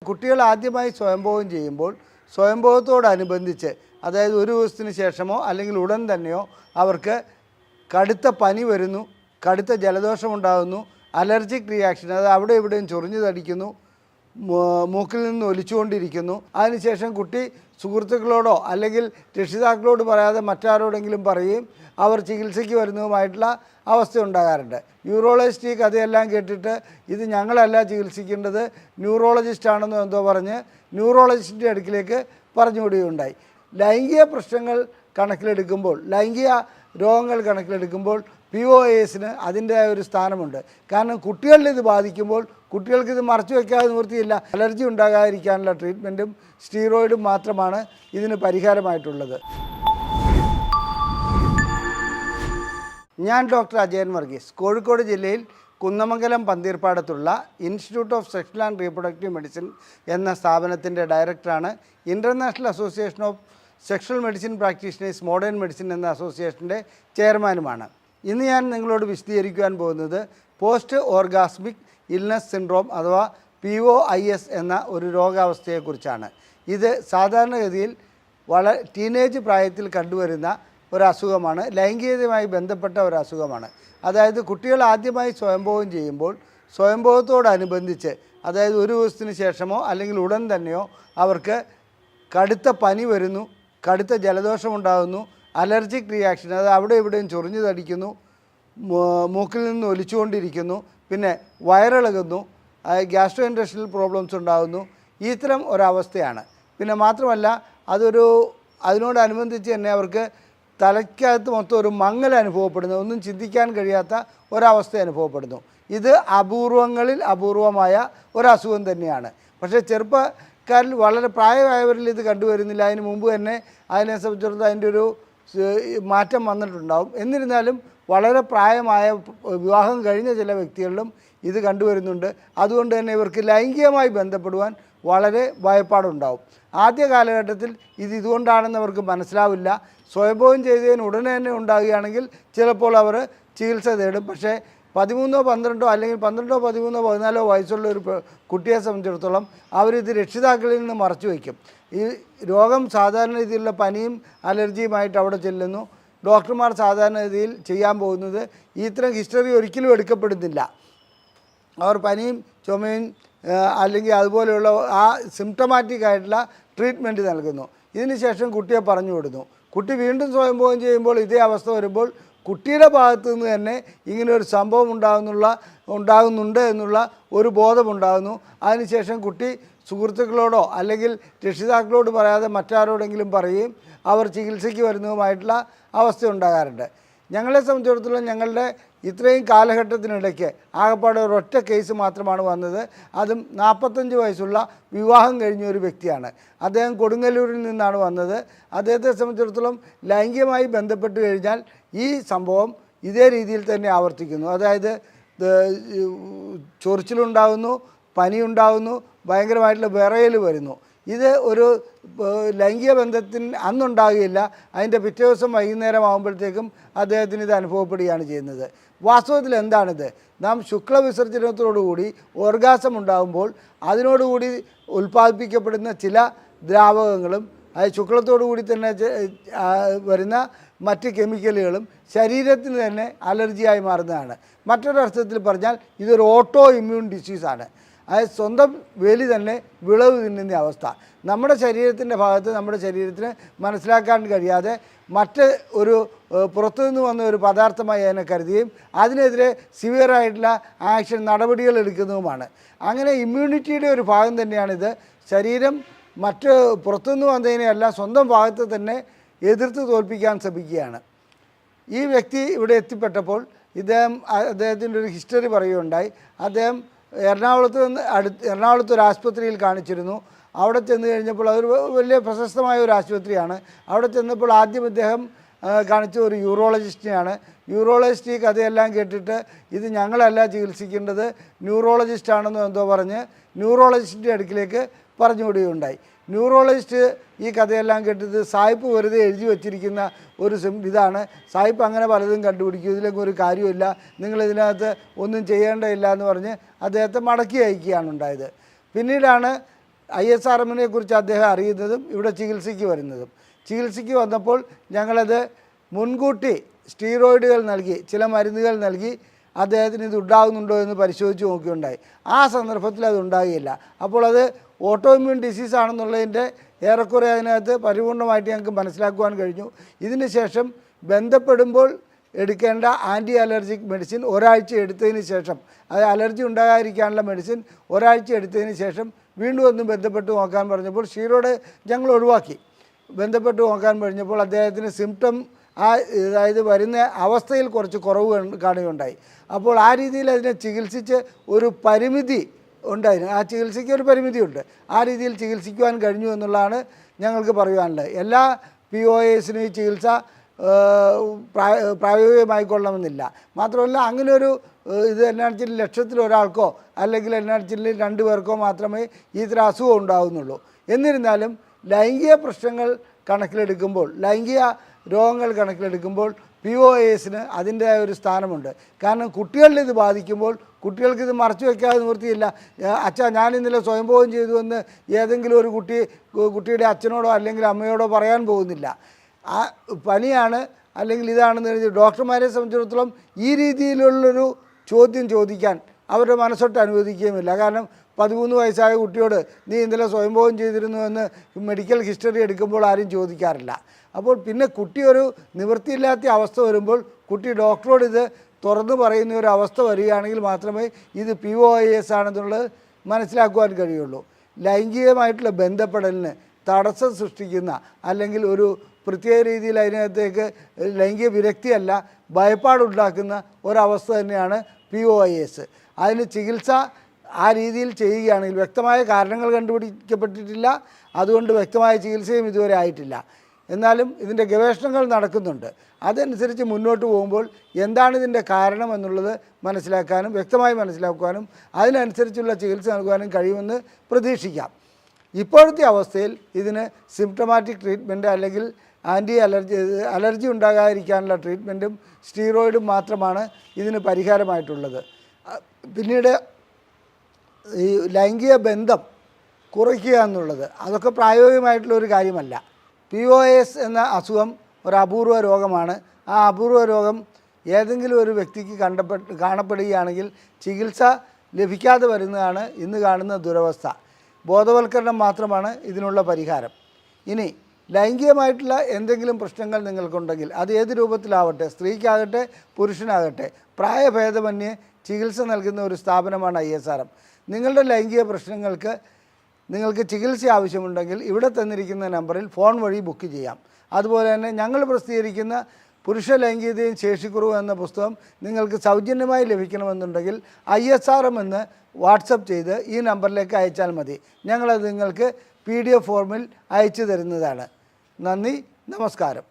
കുട്ടികൾ ആദ്യമായി സ്വയംഭോഗം ചെയ്യുമ്പോൾ സ്വയംഭോഗത്തോടനുബന്ധിച്ച് അതായത് ഒരു ദിവസത്തിന് ശേഷമോ അല്ലെങ്കിൽ ഉടൻ തന്നെയോ അവർക്ക് കടുത്ത പനി വരുന്നു, കടുത്ത ജലദോഷമുണ്ടാകുന്നു, അലർജിക് റിയാക്ഷൻ, അത് അവിടെ ഇവിടെയും ചൊറിഞ്ഞു തടിക്കുന്നു, മൂക്കിൽ നിന്ന് ഒലിച്ചുകൊണ്ടിരിക്കുന്നു. അതിനുശേഷം കുട്ടി സുഹൃത്തുക്കളോടോ അല്ലെങ്കിൽ രക്ഷിതാക്കളോട് പറയാതെ മറ്റാരോടെങ്കിലും പറയുകയും അവർ ചികിത്സയ്ക്ക് വരുന്നതുമായിട്ടുള്ള അവസ്ഥ ഉണ്ടാകാറുണ്ട്. യൂറോളജിസ്റ്റ് ഈ കഥയെല്ലാം കേട്ടിട്ട് ഇത് ഞങ്ങളല്ല ചികിത്സിക്കേണ്ടത്, ന്യൂറോളജിസ്റ്റാണെന്നോ എന്തോ പറഞ്ഞ് ന്യൂറോളജിസ്റ്റിൻ്റെ അടുക്കിലേക്ക് പറഞ്ഞുവിടുകയുണ്ടായി. ലൈംഗിക പ്രശ്നങ്ങൾ കണക്കിലെടുക്കുമ്പോൾ, ലൈംഗിക രോഗങ്ങൾ കണക്കിലെടുക്കുമ്പോൾ POASന് അതിൻ്റെതായ ഒരു സ്ഥാനമുണ്ട്. കാരണം കുട്ടികളിൽ ഇത് ബാധിക്കുമ്പോൾ കുട്ടികൾക്കിത് മറച്ചു വയ്ക്കാതെ നിവൃത്തിയില്ല. അലർജി ഉണ്ടാകാതിരിക്കാനുള്ള ട്രീറ്റ്മെൻറ്റും സ്റ്റീറോയിഡും മാത്രമാണ് ഇതിന് പരിഹാരമായിട്ടുള്ളത്. ഞാൻ ഡോക്ടർ അജയൻ വർഗീസ്, കോഴിക്കോട് ജില്ലയിൽ കുന്നമംഗലം പന്തീർപ്പാടത്തുള്ള institute of sexual and reproductive medicine എന്ന സ്ഥാപനത്തിൻ്റെ ഡയറക്ടറാണ്. International association of sexual medicine practitioners modern medicine എന്ന അസോസിയേഷൻ്റെ ചെയർമാനുമാണ്. ഇന്ന് ഞാൻ നിങ്ങളോട് വിശദീകരിക്കുവാൻ പോകുന്നത് പോസ്റ്റ് ഓർഗാസ്മിക് ഇൽനെസ് സിൻഡ്രോം അഥവാ POIS എന്ന ഒരു രോഗാവസ്ഥയെക്കുറിച്ചാണ്. ഇത് സാധാരണഗതിയിൽ ടീനേജ് പ്രായത്തിൽ കണ്ടുവരുന്ന ഒരസുഖമാണ്. ലൈംഗികതയുമായി ബന്ധപ്പെട്ട ഒരസുഖമാണ്. അതായത് കുട്ടികൾ ആദ്യമായി സ്വയംഭോഗം ചെയ്യുമ്പോൾ സ്വയംഭോഗത്തോടനുബന്ധിച്ച് അതായത് ഒരു ദിവസത്തിന് ശേഷമോ അല്ലെങ്കിൽ ഉടൻ തന്നെയോ അവർക്ക് കടുത്ത പനി വരുന്നു, കടുത്ത ജലദോഷമുണ്ടാകുന്നു, അലർജിക് റിയാക്ഷൻ, അത് അവിടെ ഇവിടെയും ചൊറിഞ്ഞു തടിക്കുന്നു, മൂക്കിൽ നിന്ന് ഒലിച്ചുകൊണ്ടിരിക്കുന്നു, പിന്നെ വയറിളകുന്നു, ഗ്യാസ്ട്രോ ഇൻറ്റെസ്റ്റിനൽ പ്രോബ്ലംസ് ഉണ്ടാകുന്നു. ഇത്തരം ഒരവസ്ഥയാണ്. പിന്നെ മാത്രമല്ല അതിനോടനുബന്ധിച്ച് തന്നെ അവർക്ക് തലയ്ക്കകത്ത് മൊത്തം ഒരു മങ്ങൽ അനുഭവപ്പെടുന്നു, ഒന്നും ചിന്തിക്കാൻ കഴിയാത്ത ഒരവസ്ഥ അനുഭവപ്പെടുന്നു. ഇത് അപൂർവങ്ങളിൽ അപൂർവമായ ഒരസുഖം തന്നെയാണ്. പക്ഷേ ചെറുപ്പക്കാരിൽ വളരെ പ്രായമായവരിൽ ഇത് കണ്ടുവരുന്നില്ല. അതിന് മുമ്പ് തന്നെ അതിനെ സംബന്ധിച്ചിടത്തോളം അതിൻ്റെ ഒരു മാറ്റം വന്നിട്ടുണ്ടാവും. എന്നിരുന്നാലും വളരെ പ്രായമായ വിവാഹം കഴിഞ്ഞ ചില വ്യക്തികളിലും ഇത് കണ്ടുവരുന്നുണ്ട്. അതുകൊണ്ട് തന്നെ ഇവർക്ക് ലൈംഗികമായി ബന്ധപ്പെടുവാൻ വളരെ ഭയപ്പാടുണ്ടാവും. ആദ്യ കാലഘട്ടത്തിൽ ഇതുകൊണ്ടാണെന്ന് അവർക്ക് മനസ്സിലാവില്ല. സ്വയംഭോഗം ചെയ്തതിന് ഉടനെ തന്നെ ഉണ്ടാകുകയാണെങ്കിൽ ചിലപ്പോൾ അവർ ചികിത്സ തേടും. പക്ഷേ 13, 12 അല്ലെങ്കിൽ 12, 13, 14 വയസ്സുള്ള ഒരു കുട്ടിയെ സംബന്ധിച്ചിടത്തോളം അവരിത് രക്ഷിതാക്കളിൽ നിന്ന് മറച്ചു വയ്ക്കും. ഈ രോഗം സാധാരണ രീതിയിലുള്ള പനിയും അലർജിയുമായിട്ട് അവിടെ ചെല്ലുന്നു. ഡോക്ടർമാർ സാധാരണ രീതിയിൽ ചെയ്യാൻ പോകുന്നത് ഇത്തരം ഹിസ്റ്ററി ഒരിക്കലും എടുക്കപ്പെടുന്നില്ല. അവർ പനിയും ചുമയും അല്ലെങ്കിൽ അതുപോലെയുള്ള ആ സിംറ്റമാറ്റിക് ആയിട്ടുള്ള ട്രീറ്റ്മെൻറ്റ് നൽകുന്നു. ഇതിനുശേഷം കുട്ടിയെ പറഞ്ഞു വിടുന്നു. കുട്ടി വീണ്ടും സ്വയംഭോഗം ചെയ്യുമ്പോൾ ഇതേ അവസ്ഥ വരുമ്പോൾ കുട്ടിയുടെ ഭാഗത്തു നിന്ന് തന്നെ ഇങ്ങനെ ഒരു സംഭവം ഉണ്ടാകുന്നുണ്ട് എന്നുള്ള ഒരു ബോധമുണ്ടാകുന്നു. അതിനുശേഷം കുട്ടി സുഹൃത്തുക്കളോടോ അല്ലെങ്കിൽ രക്ഷിതാക്കളോട് പറയാതെ മറ്റാരോടെങ്കിലും പറയുകയും അവർ ചികിത്സയ്ക്ക് വരുന്നതുമായിട്ടുള്ള അവസ്ഥ ഉണ്ടാകാറുണ്ട്. ഞങ്ങളെ സംബന്ധിച്ചിടത്തോളം ഞങ്ങളുടെ ഇത്രയും കാലഘട്ടത്തിനിടയ്ക്ക് ആകപ്പാടെ ഒരൊറ്റ കേസ് മാത്രമാണ് വന്നത്. അതും 45 വയസ്സുള്ള വിവാഹം കഴിഞ്ഞ ഒരു വ്യക്തിയാണ്. അദ്ദേഹം കൊടുങ്ങല്ലൂരിൽ നിന്നാണ് വന്നത്. അദ്ദേഹത്തെ സംബന്ധിച്ചിടത്തോളം ലൈംഗികമായി ബന്ധപ്പെട്ട് കഴിഞ്ഞാൽ ഈ സംഭവം ഇതേ രീതിയിൽ തന്നെ ആവർത്തിക്കുന്നു. അതായത് ചൊറിച്ചിലുണ്ടാകുന്നു, പനിയുണ്ടാകുന്നു, ഭയങ്കരമായിട്ടുള്ള വിറയൽ വരുന്നു. ഇത് ഒരു ലൈംഗിക ബന്ധത്തിന് അന്നുണ്ടാകുകയില്ല. അതിൻ്റെ പിറ്റേ ദിവസം വൈകുന്നേരം ആകുമ്പോഴത്തേക്കും അദ്ദേഹത്തിന് ഇത് അനുഭവപ്പെടുകയാണ് ചെയ്യുന്നത്. വാസ്തവത്തിൽ എന്താണിത്? നാം ശുക്ലവിസർജനത്തോടുകൂടി ഓർഗാസം ഉണ്ടാകുമ്പോൾ അതിനോടുകൂടി ഉൽപ്പാദിപ്പിക്കപ്പെടുന്ന ചില ദ്രാവകങ്ങളും ശുക്ലത്തോടുകൂടി തന്നെ വരുന്ന മറ്റ് കെമിക്കലുകളും ശരീരത്തിന് തന്നെ അലർജിയായി മാറുന്നതാണ്. മറ്റൊരർത്ഥത്തിൽ പറഞ്ഞാൽ ഇതൊരു ഓട്ടോ ഇമ്മ്യൂൺ ഡിസീസാണ്. അതായത് സ്വന്തം വേലി തന്നെ വിളവ് തിന്നുന്ന അവസ്ഥ. നമ്മുടെ ശരീരത്തിൻ്റെ ഭാഗത്ത് നമ്മുടെ ശരീരത്തിന് മനസ്സിലാക്കാൻ കഴിയാതെ മറ്റ് ഒരു പുറത്തുനിന്ന് വന്ന ഒരു പദാർത്ഥമായി അതിനെ കരുതുകയും അതിനെതിരെ സിവിയറായിട്ടുള്ള ആക്ഷൻ നടപടികൾ എടുക്കുന്നതുമാണ്. അങ്ങനെ ഇമ്മ്യൂണിറ്റിയുടെ ഒരു ഭാഗം തന്നെയാണിത്. ശരീരം മറ്റ് പുറത്തുനിന്ന് വന്നതിനെയല്ല സ്വന്തം ഭാഗത്ത് തന്നെ എതിർത്ത് തോൽപ്പിക്കാൻ ശ്രമിക്കുകയാണ്. ഈ വ്യക്തി ഇവിടെ എത്തിപ്പെട്ടപ്പോൾ അദ്ദേഹത്തിൻ്റെ ഒരു ഹിസ്റ്ററി പറയുകയുണ്ടായി. അദ്ദേഹം എറണാകുളത്ത് ഒരു ആശുപത്രിയിൽ കാണിച്ചിരുന്നു. അവിടെ ചെന്ന് കഴിഞ്ഞപ്പോൾ അതൊരു വലിയ പ്രശസ്തമായ ഒരു ആശുപത്രിയാണ്. അവിടെ ചെന്നപ്പോൾ ആദ്യം ഇദ്ദേഹം കാണിച്ച ഒരു യൂറോളജിസ്റ്റിനെയാണ്. യൂറോളജിസ്റ്റ് ഈ കഥയെല്ലാം കേട്ടിട്ട് ഇത് ഞങ്ങളല്ല ചികിത്സിക്കേണ്ടത്, ന്യൂറോളജിസ്റ്റാണെന്നോ എന്തോ പറഞ്ഞ് ന്യൂറോളജിസ്റ്റിൻ്റെ അടുക്കിലേക്ക് പറഞ്ഞുവിടുകയുണ്ടായി. ന്യൂറോളജിസ്റ്റ് ഈ കഥയെല്ലാം കേട്ടത് സായിപ്പ് വെറുതെ എഴുതി വച്ചിരിക്കുന്ന ഒരു ഇതാണ്, സായിപ്പ് അങ്ങനെ പലതും കണ്ടുപിടിക്കും, ഇതിലൊക്കെ ഒരു കാര്യമില്ല, നിങ്ങളിതിനകത്ത് ഒന്നും ചെയ്യേണ്ടതില്ല എന്ന് പറഞ്ഞ് അദ്ദേഹത്തെ മടക്കി അയക്കുകയാണ് ഉണ്ടായത്. പിന്നീടാണ് ISRMനെ കുറിച്ച് അദ്ദേഹം അറിയുന്നതും ഇവിടെ ചികിത്സയ്ക്ക് വരുന്നതും. ചികിത്സയ്ക്ക് വന്നപ്പോൾ ഞങ്ങളത് മുൻകൂട്ടി സ്റ്റീറോയിഡുകൾ നൽകി, ചില മരുന്നുകൾ നൽകി അദ്ദേഹത്തിന് ഇത് ഉണ്ടാകുന്നുണ്ടോ എന്ന് പരിശോധിച്ച് നോക്കുകയുണ്ടായി. ആ സന്ദർഭത്തിൽ അത് ഉണ്ടാകുകയില്ല. അപ്പോൾ അത് ഓട്ടോ ഇമ്മ്യൂൺ ഡിസീസ് ആണെന്നുള്ളതിൻ്റെ ഏറെക്കുറെ അതിനകത്ത് പരിപൂർണമായിട്ട് ഞങ്ങൾക്ക് മനസ്സിലാക്കുവാൻ കഴിഞ്ഞു. ഇതിന് ശേഷം ബന്ധപ്പെടുമ്പോൾ എടുക്കേണ്ട ആൻറ്റി അലർജിക് മെഡിസിൻ ഒരാഴ്ച എടുത്തതിന് ശേഷം, അത് അലർജി ഉണ്ടാകാതിരിക്കാനുള്ള മെഡിസിൻ ഒരാഴ്ച എടുത്തതിന് ശേഷം വീണ്ടും ഒന്ന് ബന്ധപ്പെട്ട് നോക്കാൻ പറഞ്ഞപ്പോൾ സ്റ്റീറോയിഡ് ഞങ്ങൾ ഒഴിവാക്കി. ബന്ധപ്പെട്ട് നോക്കാൻ കഴിഞ്ഞപ്പോൾ അദ്ദേഹത്തിന് സിംറ്റം അതായത് വരുന്ന അവസ്ഥയിൽ കുറച്ച് കുറവ് കാണുകയുണ്ടായി. അപ്പോൾ ആ രീതിയിൽ അതിനെ ചികിത്സിച്ച് ഒരു പരിമിതി ഉണ്ടായിരുന്നു. ആ ചികിത്സയ്ക്ക് ഒരു പരിമിതിയുണ്ട്. ആ രീതിയിൽ ചികിത്സിക്കുവാൻ കഴിഞ്ഞു എന്നുള്ളതാണ് ഞങ്ങൾക്ക് പറയുവാനുള്ളത്. എല്ലാ POAസിനും ഈ ചികിത്സ പ്രായോഗികമായിക്കൊള്ളണമെന്നില്ല. മാത്രമല്ല അങ്ങനെ ഒരു ഇത് എന്നാഴ്ചയിൽ ലക്ഷത്തിൽ ഒരാൾക്കോ അല്ലെങ്കിൽ എന്നാഴ്ചയിൽ 2 പേർക്കോ മാത്രമേ ഇത്തരം അസുഖം ഉണ്ടാകുന്നുള്ളൂ. എന്നിരുന്നാലും ലൈംഗിക പ്രശ്നങ്ങൾ കണക്കിലെടുക്കുമ്പോൾ, ലൈംഗിക രോഗങ്ങൾ കണക്കിലെടുക്കുമ്പോൾ POAസിന് അതിൻ്റെതായ ഒരു സ്ഥാനമുണ്ട്. കാരണം കുട്ടികളിൽ ഇത് ബാധിക്കുമ്പോൾ കുട്ടികൾക്കിത് മറച്ചു വയ്ക്കാതെ നിവൃത്തിയില്ല. അച്ഛാ ഞാൻ ഇന്നലെ സ്വയംഭോഗം ചെയ്തു എന്ന് ഏതെങ്കിലും ഒരു കുട്ടിയുടെ അച്ഛനോടോ അല്ലെങ്കിൽ അമ്മയോടോ പറയാൻ പോകുന്നില്ല. ആ പനിയാണ് അല്ലെങ്കിൽ ഇതാണെന്ന് എഴുതി ഡോക്ടർമാരെ സംബന്ധിച്ചിടത്തോളം ഈ രീതിയിലുള്ളൊരു ചോദ്യം ചോദിക്കാൻ അവരുടെ മനസ്സൊട്ട് അനുവദിക്കുകയുമില്ല. കാരണം 13 വയസ്സായ കുട്ടിയോട് നീ ഇന്നലെ സ്വയംഭോഗം ചെയ്തിരുന്നുവെന്ന് മെഡിക്കൽ ഹിസ്റ്ററി എടുക്കുമ്പോൾ ആരും ചോദിക്കാറില്ല. അപ്പോൾ പിന്നെ കുട്ടി ഒരു നിവൃത്തിയില്ലാത്ത അവസ്ഥ വരുമ്പോൾ കുട്ടി ഡോക്ടറോട് ഇത് തുറന്നു പറയുന്ന ഒരു അവസ്ഥ വരികയാണെങ്കിൽ മാത്രമേ ഇത് POAS ആണെന്നുള്ളത് മനസ്സിലാക്കുവാൻ കഴിയുള്ളൂ. ലൈംഗികമായിട്ടുള്ള ബന്ധപ്പെടലിന് തടസ്സം സൃഷ്ടിക്കുന്ന അല്ലെങ്കിൽ ഒരു പ്രത്യേക രീതിയിൽ അതിനകത്തേക്ക് ലൈംഗിക വിരക്തിയല്ല ഭയപ്പാടുണ്ടാക്കുന്ന ഒരവസ്ഥ തന്നെയാണ് POAS. അതിന് ചികിത്സ ആ രീതിയിൽ ചെയ്യുകയാണെങ്കിൽ, വ്യക്തമായ കാരണങ്ങൾ കണ്ടുപിടിക്കപ്പെട്ടിട്ടില്ല, അതുകൊണ്ട് വ്യക്തമായ ചികിത്സയും ഇതുവരെ ആയിട്ടില്ല. എന്നാലും ഇതിൻ്റെ ഗവേഷണങ്ങൾ നടക്കുന്നുണ്ട്. അതനുസരിച്ച് മുന്നോട്ട് പോകുമ്പോൾ എന്താണ് ഇതിൻ്റെ കാരണം എന്നുള്ളത് മനസ്സിലാക്കാനും വ്യക്തമായി മനസ്സിലാക്കാനും അതിനനുസരിച്ചുള്ള ചികിത്സ നൽകുവാനും കഴിയുമെന്ന് പ്രതീക്ഷിക്കാം. ഇപ്പോഴത്തെ അവസ്ഥയിൽ ഇതിന് സിംപ്റ്റമാറ്റിക് ട്രീറ്റ്മെൻറ്റ് അല്ലെങ്കിൽ അലർജി ഉണ്ടാകാതിരിക്കാനുള്ള ട്രീറ്റ്മെൻറ്റും സ്റ്റീറോയിഡും മാത്രമാണ് ഇതിന് പരിഹാരമായിട്ടുള്ളത്. പിന്നീട് ഈ ലൈംഗിക ബന്ധം കുറയ്ക്കുക എന്നുള്ളത് അതൊക്കെ പ്രായോഗികമായിട്ടുള്ള ഒരു കാര്യമല്ല. POAS എന്ന അസുഖം ഒരു അപൂർവ രോഗമാണ്. ആ അപൂർവ രോഗം ഏതെങ്കിലും ഒരു വ്യക്തിക്ക് കാണപ്പെടുകയാണെങ്കിൽ ചികിത്സ ലഭിക്കാതെ വരുന്നതാണ് ഇന്ന് കാണുന്ന ദുരവസ്ഥ. ബോധവൽക്കരണം മാത്രമാണ് ഇതിനുള്ള പരിഹാരം. ഇനി ലൈംഗികമായിട്ടുള്ള എന്തെങ്കിലും പ്രശ്നങ്ങൾ നിങ്ങൾക്കുണ്ടെങ്കിൽ അത് ഏത് രൂപത്തിലാവട്ടെ, സ്ത്രീക്കാകട്ടെ പുരുഷനാകട്ടെ, പ്രായഭേദമന്യേ ചികിത്സ നൽകുന്ന ഒരു സ്ഥാപനമാണ് ISRM. നിങ്ങളുടെ ലൈംഗിക പ്രശ്നങ്ങൾക്ക് നിങ്ങൾക്ക് ചികിത്സ ആവശ്യമുണ്ടെങ്കിൽ ഇവിടെ തന്നിരിക്കുന്ന നമ്പറിൽ ഫോൺ വഴി ബുക്ക് ചെയ്യാം. അതുപോലെ തന്നെ ഞങ്ങൾ പ്രസിദ്ധീകരിക്കുന്ന പുരുഷ ലൈംഗികതയും ശേഷിക്കുറവും എന്ന പുസ്തകം നിങ്ങൾക്ക് സൗജന്യമായി ലഭിക്കണമെന്നുണ്ടെങ്കിൽ ISRM എന്ന് വാട്സപ്പ് ചെയ്ത് ഈ നമ്പറിലേക്ക് അയച്ചാൽ മതി. ഞങ്ങളത് നിങ്ങൾക്ക് PDF ഫോർമിൽ അയച്ചു തരുന്നതാണ്. നന്ദി, നമസ്കാരം.